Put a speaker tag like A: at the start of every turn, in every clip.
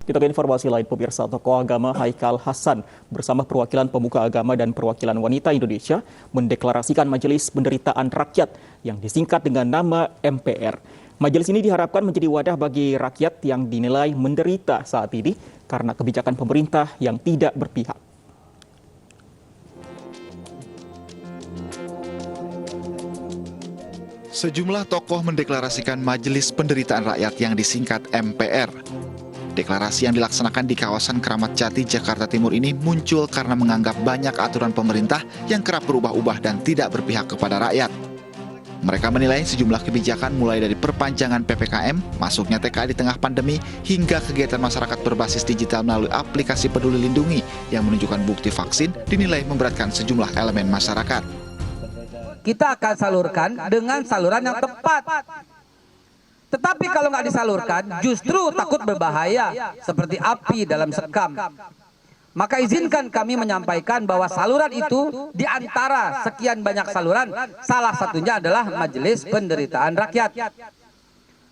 A: Kita ke informasi lain, pemirsa. Tokoh agama Haikal Hasan bersama perwakilan pemuka agama dan perwakilan wanita Indonesia mendeklarasikan Majelis Penderitaan Rakyat yang disingkat dengan nama MPR. Majelis ini diharapkan menjadi wadah bagi rakyat yang dinilai menderita saat ini karena kebijakan pemerintah yang tidak berpihak.
B: Sejumlah tokoh mendeklarasikan Majelis Penderitaan Rakyat yang disingkat MPR. Deklarasi yang dilaksanakan di kawasan Keramat Jati, Jakarta Timur ini muncul karena menganggap banyak aturan pemerintah yang kerap berubah-ubah dan tidak berpihak kepada rakyat. Mereka menilai sejumlah kebijakan mulai dari perpanjangan PPKM, masuknya TKA di tengah pandemi, hingga kegiatan masyarakat berbasis digital melalui aplikasi Peduli Lindungi yang menunjukkan bukti vaksin dinilai memberatkan sejumlah elemen masyarakat.
C: Kita akan salurkan dengan saluran yang tepat. Tetapi kalau nggak disalurkan, justru takut berbahaya, seperti api dalam sekam. Maka izinkan kami menyampaikan bahwa saluran itu di antara sekian banyak saluran, salah satunya adalah Majelis Penderitaan Rakyat.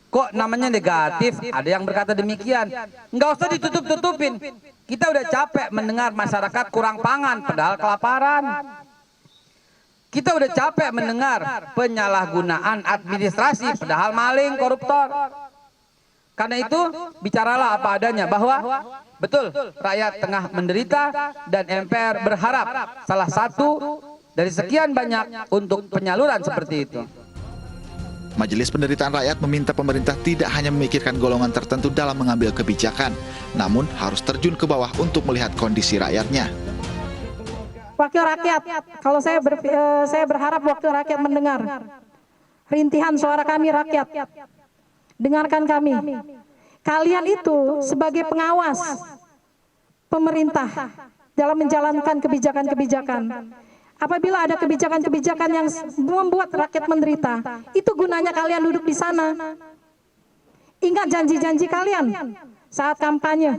C: Kok namanya negatif? Ada yang berkata demikian. Nggak usah ditutup-tutupin. Kita udah capek mendengar masyarakat kurang pangan, padahal kelaparan. Kita udah capek mendengar penyalahgunaan administrasi, padahal maling, koruptor. Karena itu, bicaralah apa adanya bahwa betul rakyat tengah menderita dan MPR berharap salah satu dari sekian banyak untuk penyaluran seperti itu.
B: Majelis Penderitaan Rakyat meminta pemerintah tidak hanya memikirkan golongan tertentu dalam mengambil kebijakan, namun harus terjun ke bawah untuk melihat kondisi rakyatnya.
D: Wakil rakyat, kalau saya berharap wakil rakyat mendengar rintihan suara kami rakyat. Dengarkan kami. Kalian itu sebagai pengawas pemerintah dalam menjalankan kebijakan-kebijakan. Apabila ada kebijakan-kebijakan yang membuat rakyat menderita, itu gunanya kalian duduk di sana. Ingat janji-janji kalian saat kampanye.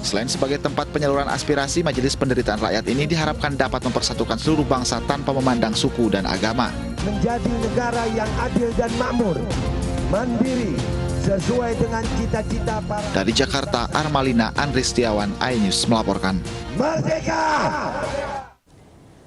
B: Selain sebagai tempat penyaluran aspirasi, Majelis Penderitaan Rakyat ini diharapkan dapat mempersatukan seluruh bangsa tanpa memandang suku dan agama.
E: Menjadi negara yang adil dan makmur, mandiri, sesuai dengan cita-cita para...
B: Dari Jakarta, Armalina Andri Setiawan, iNews melaporkan.
E: Merdeka!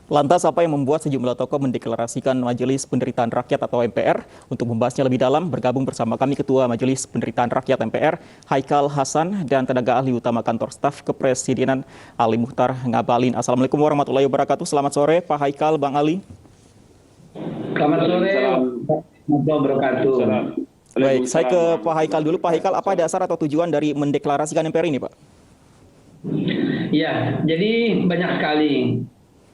A: Lantas apa yang membuat sejumlah tokoh mendeklarasikan Majelis Penderitaan Rakyat atau MPR? Untuk membahasnya lebih dalam, bergabung bersama kami Ketua Majelis Penderitaan Rakyat MPR, Haikal Hasan, dan tenaga ahli utama Kantor Staf Kepresidenan, Ali Muhtar Ngabalin. Assalamualaikum warahmatullahi wabarakatuh. Selamat sore, Pak Haikal, Bang Ali.
F: Selamat sore, warahmatullahi wabarakatuh.
A: Baik, saya ke Pak Haikal dulu. Pak Haikal, apa dasar atau tujuan dari mendeklarasikan MPR ini, Pak?
F: Ya, jadi banyak sekali.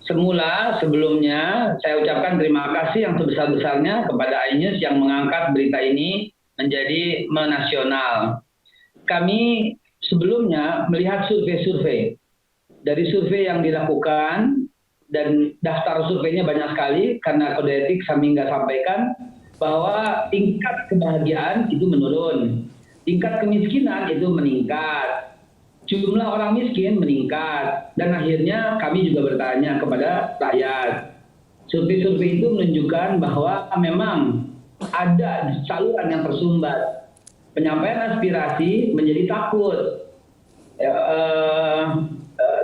F: Sebelumnya saya ucapkan terima kasih yang sebesar-besarnya kepada iNews yang mengangkat berita ini menjadi menasional. Kami sebelumnya melihat survei-survei. Dari survei yang dilakukan, dan daftar surveinya banyak sekali, karena kode etik kami nggak sampaikan, bahwa tingkat kebahagiaan itu menurun. Tingkat kemiskinan itu meningkat. Jumlah orang miskin meningkat, dan akhirnya kami juga bertanya kepada rakyat. Survei-survei itu menunjukkan bahwa memang ada saluran yang tersumbat. Penyampaian aspirasi menjadi takut.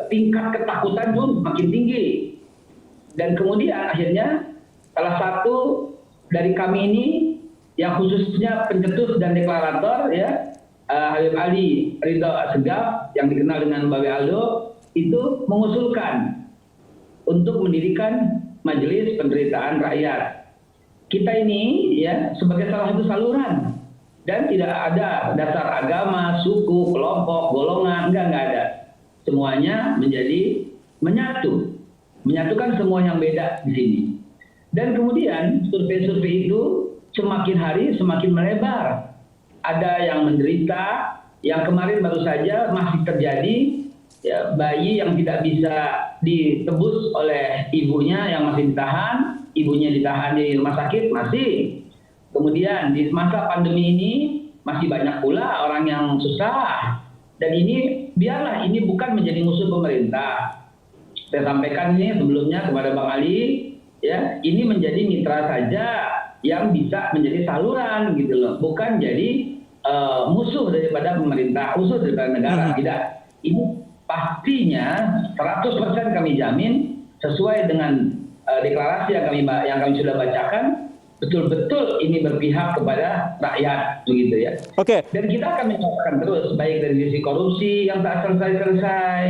F: Tingkat ketakutan pun makin tinggi. Dan kemudian akhirnya salah satu dari kami ini yang khususnya pencetus dan deklarator, ya, Habib Ali Ridho Assegaf yang dikenal dengan Babe Aldo, itu mengusulkan untuk mendirikan Majelis Penderitaan Rakyat. Kita ini ya sebagai salah satu saluran, dan tidak ada dasar agama, suku, kelompok, golongan, enggak ada. Semuanya menjadi menyatukan semua yang beda di sini. Dan kemudian survei-survei itu semakin hari semakin melebar. Ada yang menderita, yang kemarin baru saja masih terjadi, ya, bayi yang tidak bisa ditebus oleh ibunya yang masih ditahan, ibunya ditahan di rumah sakit masih. Kemudian di masa pandemi ini masih banyak pula orang yang susah. Dan ini biarlah ini bukan menjadi musuh pemerintah. Saya sampaikan ini sebelumnya kepada Bang Ali, ya, ini menjadi mitra saja yang bisa menjadi saluran gitu loh, bukan jadi musuh daripada pemerintah, musuh daripada negara. Tidak. Ini pastinya 100% kami jamin sesuai dengan deklarasi yang kami sudah bacakan, betul-betul ini berpihak kepada rakyat, begitu ya.
A: Oke.
F: Dan kita akan menyampaikan terus, baik dari sisi korupsi yang tak selesai-selesai,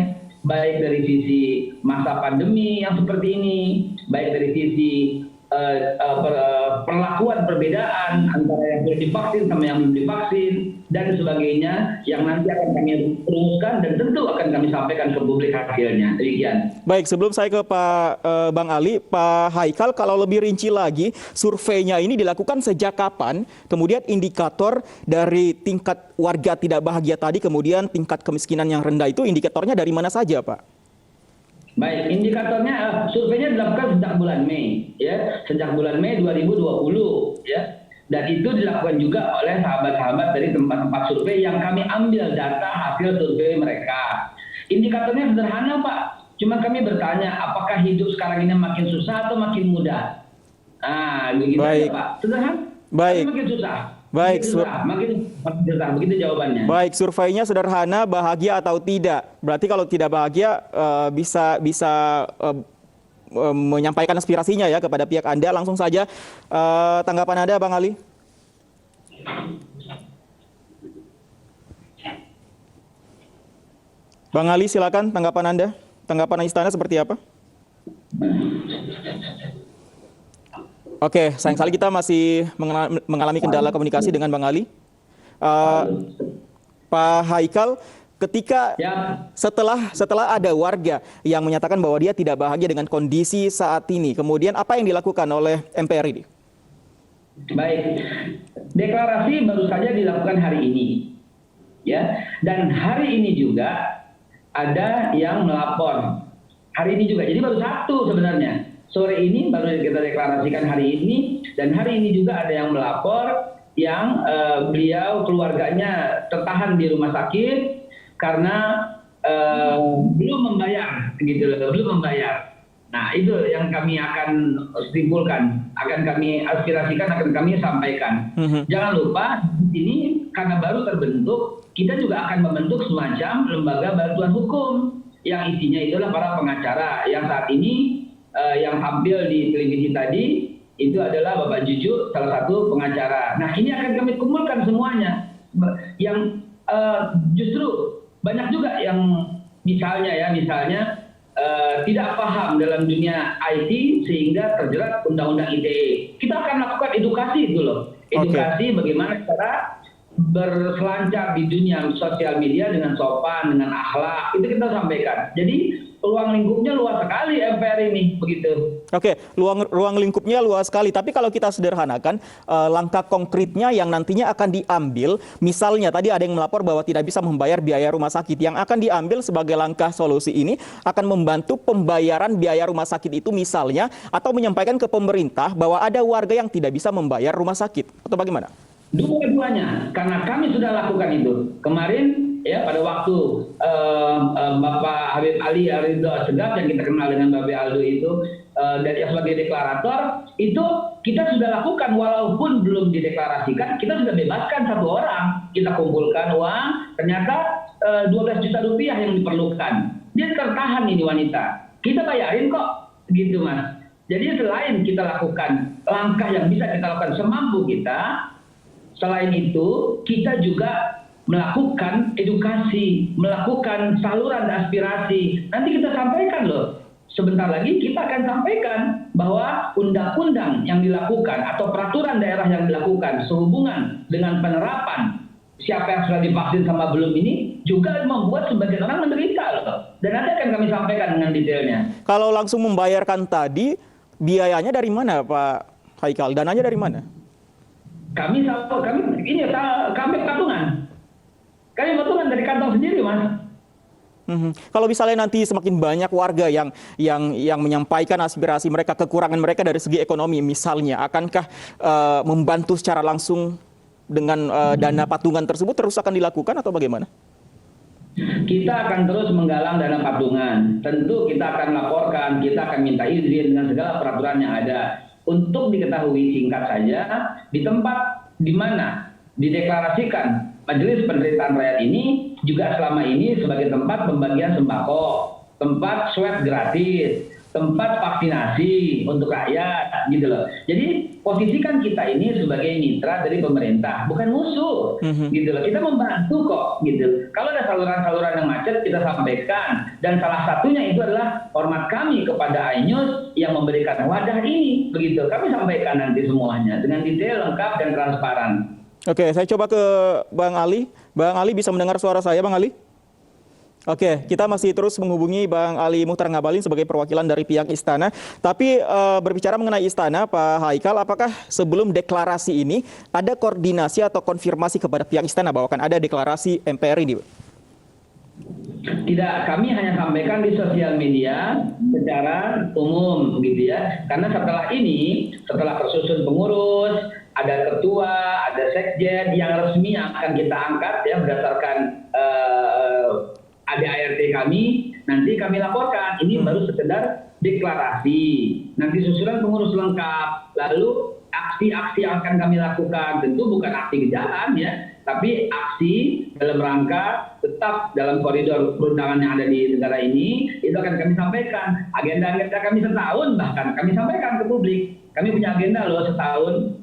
F: baik dari sisi masa pandemi yang seperti ini, baik dari sisi perlakuan perbedaan antara yang sudah divaksin sama yang belum divaksin dan sebagainya, yang nanti akan kami rumuskan dan tentu akan kami sampaikan ke publik hasilnya. Demikian.
A: Baik, sebelum saya ke Pak Bang Ali, Pak Haikal, kalau lebih rinci lagi, surveinya ini dilakukan sejak kapan? Kemudian indikator dari tingkat warga tidak bahagia tadi, kemudian tingkat kemiskinan yang rendah itu indikatornya dari mana saja, Pak?
F: Baik, indikatornya surveinya dilakukan sejak bulan Mei, ya, sejak bulan Mei 2020, ya, dan itu dilakukan juga oleh sahabat-sahabat dari tempat-tempat survei yang kami ambil data hasil survei mereka. Indikatornya sederhana, Pak. Cuma kami bertanya, apakah hidup sekarang ini makin susah atau makin mudah? Ah, begitu aja, Pak. Sederhana.
A: Baik.
F: Makin susah.
A: Baik,
F: makin susah, begitu jawabannya.
A: Baik, surveinya sederhana, bahagia atau tidak. Berarti kalau tidak bahagia bisa menyampaikan aspirasinya ya kepada pihak Anda. Langsung saja tanggapan Anda, Bang Ali. Bang Ali, silakan tanggapan Anda. Tanggapan istana seperti apa? Oke, sayang sekali kita masih mengalami kendala komunikasi dengan Bang Ali. Pak Haikal, ketika setelah ada warga yang menyatakan bahwa dia tidak bahagia dengan kondisi saat ini, kemudian apa yang dilakukan oleh MPR ini?
F: Baik, deklarasi baru saja dilakukan hari ini, ya, dan hari ini juga ada yang melapor. Hari ini juga, jadi baru satu sebenarnya. Sore ini baru kita deklarasikan hari ini, dan hari ini juga ada yang melapor yang beliau keluarganya tertahan di rumah sakit karena belum membayar, gitu loh, belum membayar. Nah, itu yang kami akan simpulkan, akan kami aspirasikan, akan kami sampaikan. Jangan lupa, ini karena baru terbentuk, kita juga akan membentuk semacam lembaga bantuan hukum yang isinya itulah para pengacara yang saat ini yang tampil di televisi tadi itu adalah Bapak Juju, salah satu pengacara. Nah, ini akan kami kumpulkan semuanya. Yang justru banyak juga yang misalnya tidak paham dalam dunia IT sehingga terjerat undang-undang ITE. Kita akan lakukan edukasi itu loh. Edukasi bagaimana cara berselancar di dunia sosial media dengan sopan, dengan akhlak. Itu kita sampaikan. Jadi ruang lingkupnya luas sekali MPR ini, begitu.
A: Oke, ruang lingkupnya luas sekali. Tapi kalau kita sederhanakan, langkah konkretnya yang nantinya akan diambil, misalnya tadi ada yang melapor bahwa tidak bisa membayar biaya rumah sakit. Yang akan diambil sebagai langkah solusi ini akan membantu pembayaran biaya rumah sakit itu misalnya, atau menyampaikan ke pemerintah bahwa ada warga yang tidak bisa membayar rumah sakit, atau bagaimana?
F: Dua-duanya, karena kami sudah lakukan itu. Kemarin ya pada waktu Bapak Habib Ali Ridho Segaf yang kita kenal dengan Babe Aldo itu dari sebagai deklarator, itu kita sudah lakukan walaupun belum dideklarasikan, kita sudah bebaskan satu orang. Kita kumpulkan uang, ternyata 12 juta rupiah yang diperlukan. Dia tertahan ini wanita. Kita bayarin kok, gitu Mas. Jadi selain kita lakukan langkah yang bisa kita lakukan semampu kita, selain itu, kita juga melakukan edukasi, melakukan saluran aspirasi. Nanti kita sampaikan loh. Sebentar lagi kita akan sampaikan bahwa undang-undang yang dilakukan atau peraturan daerah yang dilakukan sehubungan dengan penerapan siapa yang sudah divaksin sama belum ini juga membuat sebagian orang menderita loh. Dan nanti akan kami sampaikan dengan detailnya. Kalau
A: langsung membayarkan tadi, biayanya dari mana Pak Haikal? Dananya dari mana?
F: Kami patungan. Kami patungan dari kantong sendiri, Mas.
A: Kalau misalnya nanti semakin banyak warga yang menyampaikan aspirasi mereka, kekurangan mereka dari segi ekonomi misalnya, akankah membantu secara langsung dengan dana patungan tersebut terus akan dilakukan atau bagaimana?
F: Kita akan terus menggalang dana patungan. Tentu kita akan laporkan, kita akan minta izin dengan segala peraturan yang ada. Untuk diketahui singkat saja, di tempat di mana dideklarasikan Majelis Penderitaan Rakyat ini juga selama ini sebagai tempat pembagian sembako, tempat swab gratis, tempat vaksinasi untuk rakyat, gitu loh. Jadi posisikan kita ini sebagai mitra dari pemerintah, bukan musuh, gitu loh. Kita membantu kok, gitu. Kalau ada saluran-saluran yang macet, kita sampaikan. Dan salah satunya itu adalah hormat kami kepada iNews yang memberikan wadah ini, begitu. Kami sampaikan nanti semuanya dengan detail, lengkap, dan transparan.
A: Oke, saya coba ke Bang Ali. Bang Ali bisa mendengar suara saya, Bang Ali? Oke, kita masih terus menghubungi Bang Ali Muhtar Ngabalin sebagai perwakilan dari pihak Istana. Tapi berbicara mengenai Istana, Pak Haikal, apakah sebelum deklarasi ini ada koordinasi atau konfirmasi kepada pihak Istana bahwa akan ada deklarasi MPR ini?
F: Tidak, kami hanya sampaikan di sosial media secara umum, gitu ya. Karena setelah ini, setelah tersusun pengurus, ada ketua, ada sekjen yang resmi yang akan kita angkat ya berdasarkan ADART kami, nanti kami laporkan. Ini baru sekedar deklarasi. Nanti susulan pengurus lengkap, lalu aksi-aksi yang akan kami lakukan tentu bukan aksi jalan ya, tapi aksi dalam rangka tetap dalam koridor perundangan yang ada di negara ini, itu akan kami sampaikan. Agenda-agenda kami setahun bahkan kami sampaikan ke publik. Kami punya agenda loh setahun.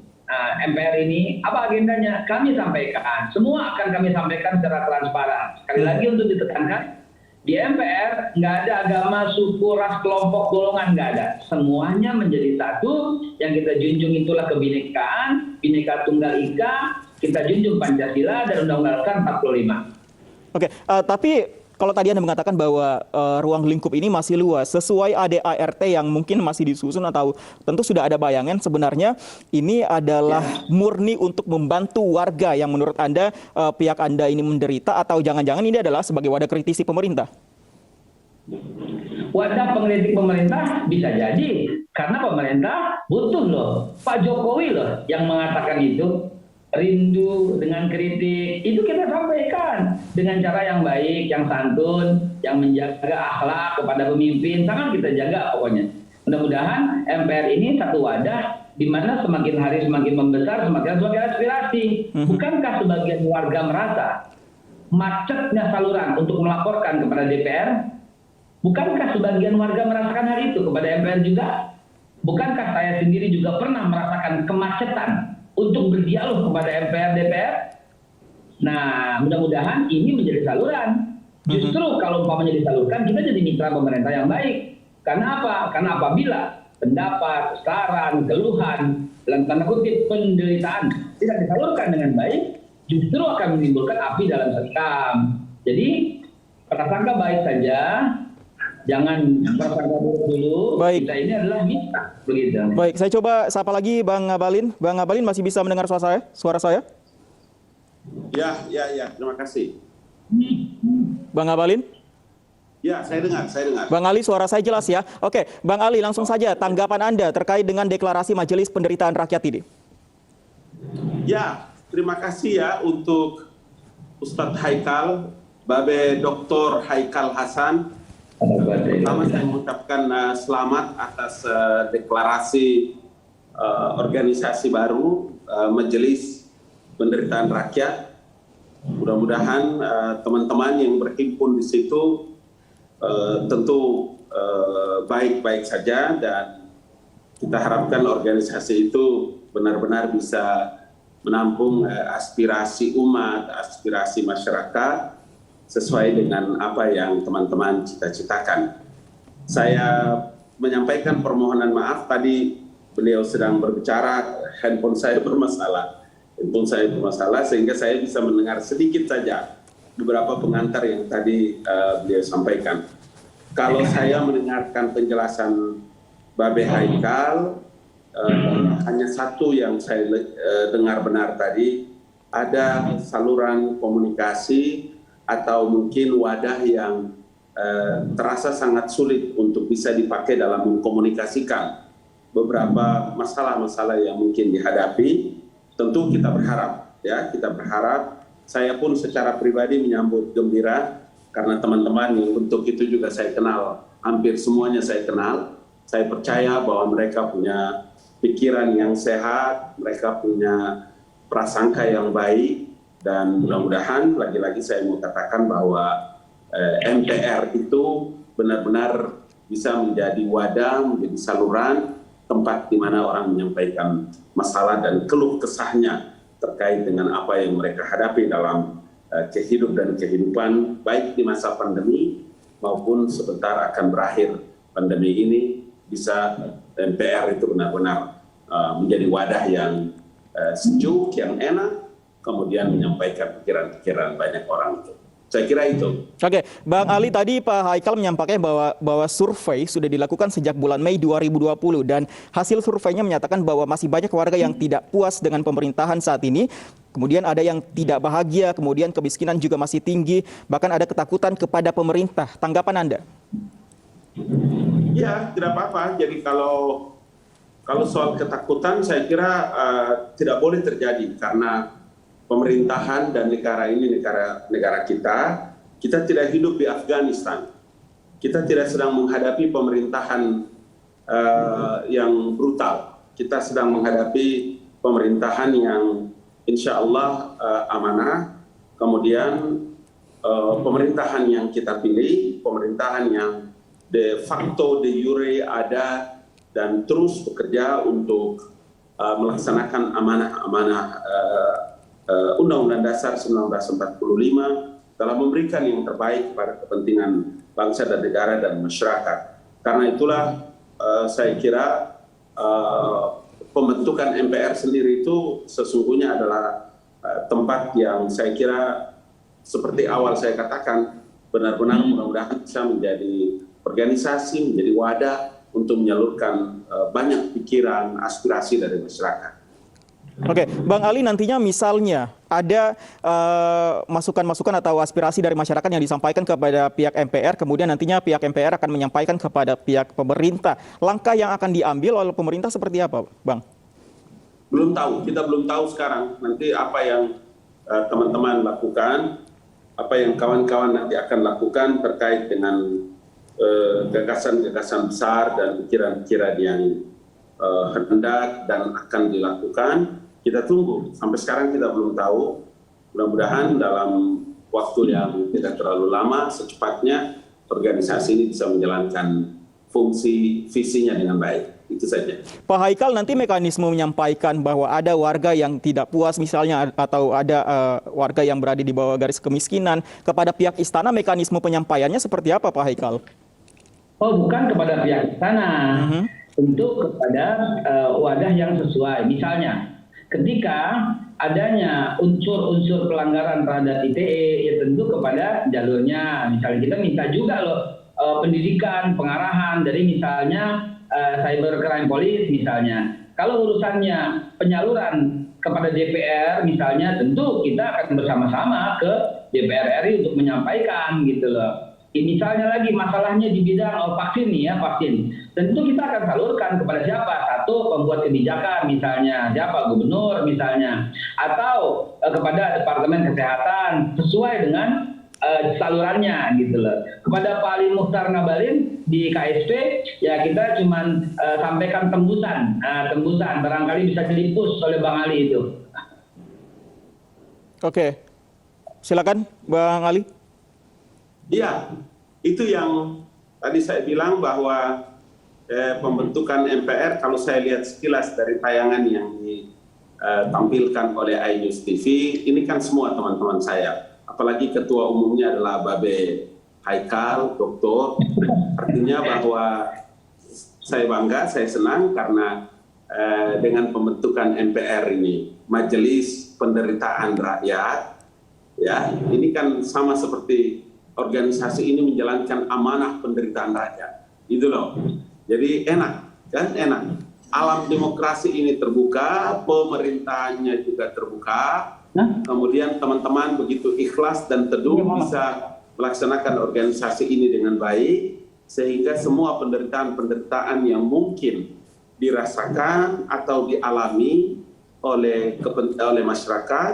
F: MPR ini, apa agendanya? Kami sampaikan. Semua akan kami sampaikan secara transparan. Sekali lagi untuk ditekankan, di MPR nggak ada agama, suku, ras, kelompok, golongan, nggak ada. Semuanya menjadi satu. Yang kita junjung itulah kebinekaan, Bhinneka Tunggal Ika, kita junjung Pancasila dan Undang-Undang Dasar 45.
A: Oke, tapi kalau tadi Anda mengatakan bahwa ruang lingkup ini masih luas, sesuai ADART yang mungkin masih disusun atau tentu sudah ada bayangan, sebenarnya ini adalah murni untuk membantu warga yang menurut Anda, pihak Anda ini menderita, atau jangan-jangan ini adalah sebagai wadah kritisi pemerintah?
F: Wadah pengkritik pemerintah bisa jadi, karena pemerintah butuh loh. Pak Jokowi loh yang mengatakan itu. Rindu dengan kritik, itu kita sampaikan dengan cara yang baik, yang santun, yang menjaga akhlak kepada pemimpin, sangat kita jaga pokoknya. Mudah-mudahan MPR ini satu wadah di mana semakin hari semakin membesar, semakin aspirasi. Bukankah sebagian warga merasa macetnya saluran untuk melaporkan kepada DPR? Bukankah sebagian warga merasakan hal itu kepada MPR juga? Bukankah saya sendiri juga pernah merasakan kemacetan untuk berdialog kepada MPR DPR? Nah, mudah-mudahan ini menjadi saluran. Justru kalau umpamanya disalurkan, kita jadi mitra pemerintah yang baik. Karena apa? Karena apabila pendapat, saran, keluhan, dalam tanda kutip penderitaan tidak disalurkan dengan baik, justru akan menimbulkan api dalam sekam. Jadi, prasangka baik saja, jangan prasangka buruk dulu.
A: Baik.
F: Kita ini adalah mitra, begitu.
A: Baik, saya coba sapa lagi Bang Ngabalin. Bang Ngabalin masih bisa mendengar suara saya?
G: Ya, terima kasih.
A: Bang Ngabalin?
G: Ya, saya dengar.
A: Bang Ali, suara saya jelas ya? Oke, Bang Ali, langsung saja tanggapan Anda terkait dengan deklarasi Majelis Penderitaan Rakyat ini.
G: Ya, terima kasih ya untuk Ustadz Haikal, Babe Dr. Haikal Hasan. Pertama saya mengucapkan selamat atas deklarasi organisasi baru Majelis Penderitaan Rakyat. Mudah-mudahan teman-teman yang berhimpun di situ tentu baik-baik saja, dan kita harapkan organisasi itu benar-benar bisa menampung aspirasi umat, aspirasi masyarakat sesuai dengan apa yang teman-teman cita-citakan. Saya menyampaikan permohonan maaf, tadi beliau sedang berbicara, handphone saya bermasalah sehingga saya bisa mendengar sedikit saja beberapa pengantar yang tadi beliau sampaikan. Kalau saya mendengarkan penjelasan Babe Haikal, hanya satu yang saya dengar benar tadi, ada saluran komunikasi atau mungkin wadah yang terasa sangat sulit untuk bisa dipakai dalam mengkomunikasikan beberapa masalah-masalah yang mungkin dihadapi. Tentu kita berharap, saya pun secara pribadi menyambut gembira karena teman-teman yang untuk itu juga saya kenal, hampir semuanya saya kenal. Saya percaya bahwa mereka punya pikiran yang sehat, mereka punya prasangka yang baik, dan mudah-mudahan lagi-lagi saya mau katakan bahwa MPR itu benar-benar bisa menjadi wadah, menjadi saluran tempat di mana orang menyampaikan masalah dan keluh kesahnya terkait dengan apa yang mereka hadapi dalam kehidupan dan kehidupan, baik di masa pandemi maupun sebentar akan berakhir pandemi ini. Bisa MPR itu benar-benar menjadi wadah yang sejuk, yang enak, kemudian menyampaikan pikiran-pikiran banyak orang itu. Saya kira itu.
A: Oke, Bang Ali, tadi Pak Haikal menyampaikan bahwa survei sudah dilakukan sejak bulan Mei 2020 dan hasil surveinya menyatakan bahwa masih banyak warga yang tidak puas dengan pemerintahan saat ini. Kemudian ada yang tidak bahagia, kemudian kemiskinan juga masih tinggi, bahkan ada ketakutan kepada pemerintah. Tanggapan Anda?
G: Ya, tidak apa-apa. Jadi kalau soal ketakutan saya kira tidak boleh terjadi, karena pemerintahan dan negara ini negara kita tidak hidup di Afghanistan. Kita tidak sedang menghadapi pemerintahan yang brutal. Kita sedang menghadapi pemerintahan yang insya Allah amanah. Kemudian pemerintahan yang kita pilih, pemerintahan yang de facto, de jure ada dan terus bekerja untuk melaksanakan amanah-amanah Undang-Undang Dasar 1945 telah memberikan yang terbaik pada kepentingan bangsa dan negara dan masyarakat. Karena itulah saya kira pembentukan MPR sendiri itu sesungguhnya adalah tempat yang saya kira seperti awal saya katakan, benar-benar mudah-mudahan bisa menjadi organisasi, menjadi wadah untuk menyalurkan banyak pikiran, aspirasi dari masyarakat.
A: Oke, Bang Ali, nantinya misalnya ada masukan-masukan atau aspirasi dari masyarakat yang disampaikan kepada pihak MPR, kemudian nantinya pihak MPR akan menyampaikan kepada pihak pemerintah. Langkah yang akan diambil oleh pemerintah seperti apa, Bang?
G: Belum tahu, kita belum tahu sekarang. Nanti apa yang teman-teman lakukan, apa yang kawan-kawan nanti akan lakukan terkait dengan gagasan-gagasan besar dan pikiran-pikiran yang hendak dan akan dilakukan. Kita tunggu. Sampai sekarang kita belum tahu. Mudah-mudahan dalam waktu yang tidak terlalu lama, secepatnya organisasi ini bisa menjalankan fungsi visinya dengan baik. Itu saja.
A: Pak Haikal, nanti mekanisme menyampaikan bahwa ada warga yang tidak puas misalnya atau ada warga yang berada di bawah garis kemiskinan kepada pihak istana, mekanisme penyampaiannya seperti apa, Pak Haikal?
F: Oh, bukan kepada pihak istana. Tentu kepada wadah yang sesuai. Misalnya, ketika adanya unsur-unsur pelanggaran terhadap ITE, ya tentu kepada jalurnya. Misalnya kita minta juga loh pendidikan, pengarahan dari misalnya cybercrime police misalnya. Kalau urusannya penyaluran kepada DPR misalnya, tentu kita akan bersama-sama ke DPR RI untuk menyampaikan gitu loh. Misalnya lagi masalahnya di bidang vaksin nih ya, vaksin. Tentu kita akan salurkan kepada siapa? Satu, pembuat kebijakan misalnya, siapa? Gubernur misalnya. Atau kepada Departemen Kesehatan sesuai dengan salurannya gitu loh. Kepada Pak Ali Mukhtar Ngabalin di KSP, ya kita cuman sampaikan tembusan. Tembusan barangkali bisa dilipus oleh Bang Ali itu.
A: Oke, silakan Bang Ali.
G: Iya, itu yang tadi saya bilang bahwa pembentukan MPR, kalau saya lihat sekilas dari tayangan yang ditampilkan oleh iNews TV, ini kan semua teman-teman saya. Apalagi ketua umumnya adalah Babe Haikal, doktor. Artinya bahwa saya bangga, saya senang karena dengan pembentukan MPR ini, Majelis Penderitaan Rakyat, ya ini kan sama seperti organisasi ini menjalankan amanah penderitaan rakyat. Itu loh. Jadi enak, kan enak. Alam demokrasi ini terbuka, pemerintahnya juga terbuka. Kemudian teman-teman begitu ikhlas dan teduh bisa melaksanakan organisasi ini dengan baik, sehingga semua penderitaan-penderitaan yang mungkin dirasakan atau dialami oleh masyarakat,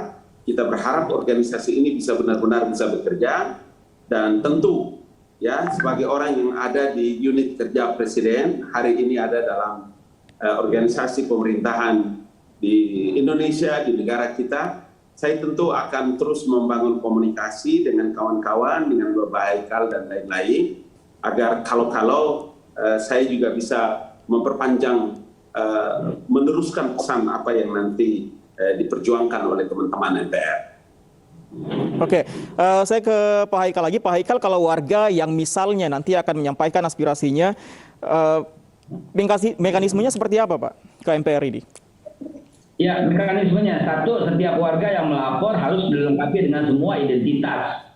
G: kita berharap organisasi ini bisa benar-benar bisa bekerja. Dan tentu ya sebagai orang yang ada di unit kerja Presiden, hari ini ada dalam organisasi pemerintahan di Indonesia, di negara kita. Saya tentu akan terus membangun komunikasi dengan kawan-kawan, dengan Bapak Haikal dan lain-lain, agar kalau saya juga bisa memperpanjang, meneruskan pesan apa yang nanti diperjuangkan oleh teman-teman MPR.
A: Oke, saya ke Pak Haikal lagi. Pak Haikal, kalau warga yang misalnya nanti akan menyampaikan aspirasinya, mekanismenya seperti apa, Pak, ke MPR ini?
F: Ya, mekanismenya satu, setiap warga yang melapor harus dilengkapi dengan semua identitas.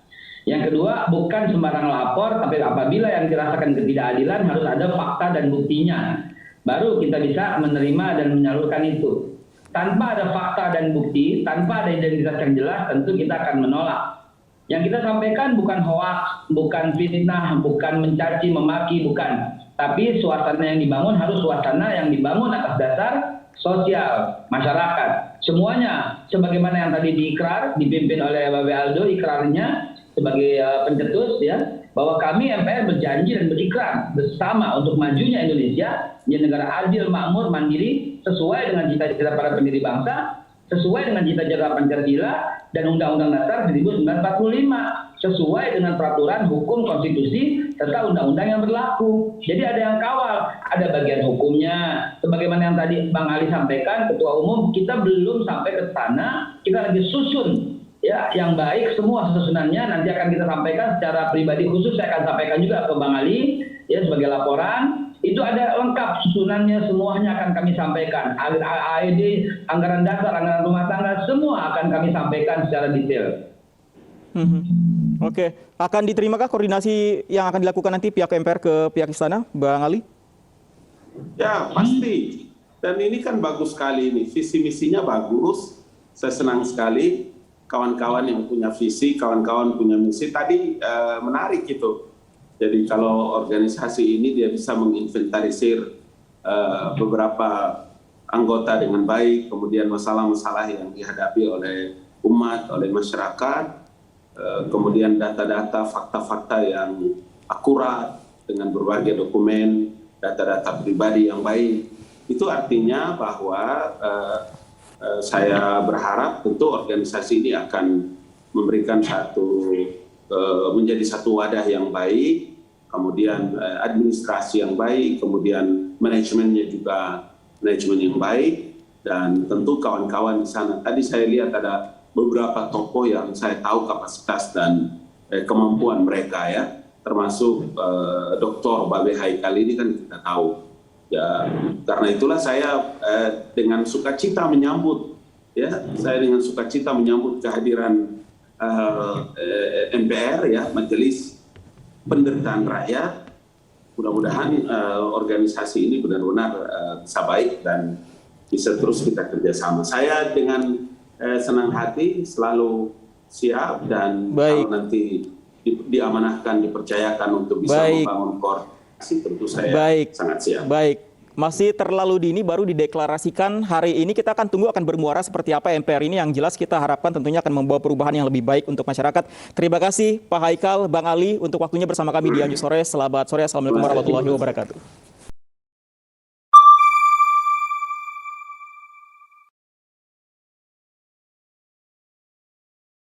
F: Yang kedua, bukan sembarang lapor, tapi apabila yang dirasakan ketidakadilan harus ada fakta dan buktinya. Baru kita bisa menerima dan menyalurkan itu. Tanpa ada fakta dan bukti, tanpa ada identitas yang jelas, tentu kita akan menolak. Yang kita sampaikan bukan hoaks, bukan fitnah, bukan mencaci, memaki, bukan. Tapi suasana yang dibangun harus suasana yang dibangun atas dasar sosial, masyarakat. Semuanya, sebagaimana yang tadi diikrar, dipimpin oleh Babe Aldo, ikrarnya sebagai pencetus, ya, bahwa kami MPR berjanji dan berikrar bersama untuk majunya Indonesia menjadi negara adil, makmur, mandiri, sesuai dengan cita-cita para pendiri bangsa, sesuai dengan cita-cita Pancasila dan Undang-Undang Dasar 1945, sesuai dengan peraturan hukum konstitusi serta undang-undang yang berlaku. Jadi ada yang kawal, ada bagian hukumnya. Sebagaimana yang tadi Bang Ali sampaikan, Ketua Umum, kita belum sampai ke sana, kita lagi susun. Ya, yang baik semua susunannya nanti akan kita sampaikan secara pribadi khusus. Saya akan sampaikan juga ke Bang Ali ya sebagai laporan. Itu ada lengkap susunannya, semuanya akan kami sampaikan. AED, anggaran dasar, anggaran rumah tangga, semua akan kami sampaikan secara detail.
A: Oke, akan diterimakah koordinasi yang akan dilakukan nanti pihak MPR ke pihak istana, Bang Ali?
G: Ya, pasti. Dan ini kan bagus sekali ini, visi misinya bagus. Saya senang sekali kawan-kawan yang punya visi, kawan-kawan punya misi. Tadi menarik gitu. Jadi kalau organisasi ini dia bisa menginventarisir beberapa anggota dengan baik, kemudian masalah-masalah yang dihadapi oleh umat, oleh masyarakat, kemudian data-data, fakta-fakta yang akurat dengan berbagai dokumen, data-data pribadi yang baik. Itu artinya bahwa saya berharap tentu organisasi ini akan memberikan menjadi satu wadah yang baik, kemudian administrasi yang baik, kemudian manajemennya juga manajemen yang baik, dan tentu kawan-kawan di sana. Tadi saya lihat ada beberapa tokoh yang saya tahu kapasitas dan kemampuan mereka ya, termasuk Dr. Babe Haikal ini kan kita tahu. Ya, karena itulah saya dengan sukacita menyambut, ya, saya dengan sukacita menyambut kehadiran MPR ya, Majelis Penderitaan Rakyat. Mudah-mudahan organisasi ini benar-benar bisa baik dan bisa terus kita kerjasama. Saya dengan senang hati selalu siap dan kalau nanti diamanahkan, dipercayakan untuk bisa membangun koordinasi, tentu saya sangat siap.
A: Baik. Masih terlalu dini, baru dideklarasikan hari ini. Kita akan tunggu akan bermuara seperti apa MPR ini. Yang jelas kita harapkan tentunya akan membawa perubahan yang lebih baik untuk masyarakat. Terima kasih Pak Haikal, Bang Ali untuk waktunya bersama kami di Anju Sore. Selamat sore, Assalamualaikum warahmatullahi wabarakatuh.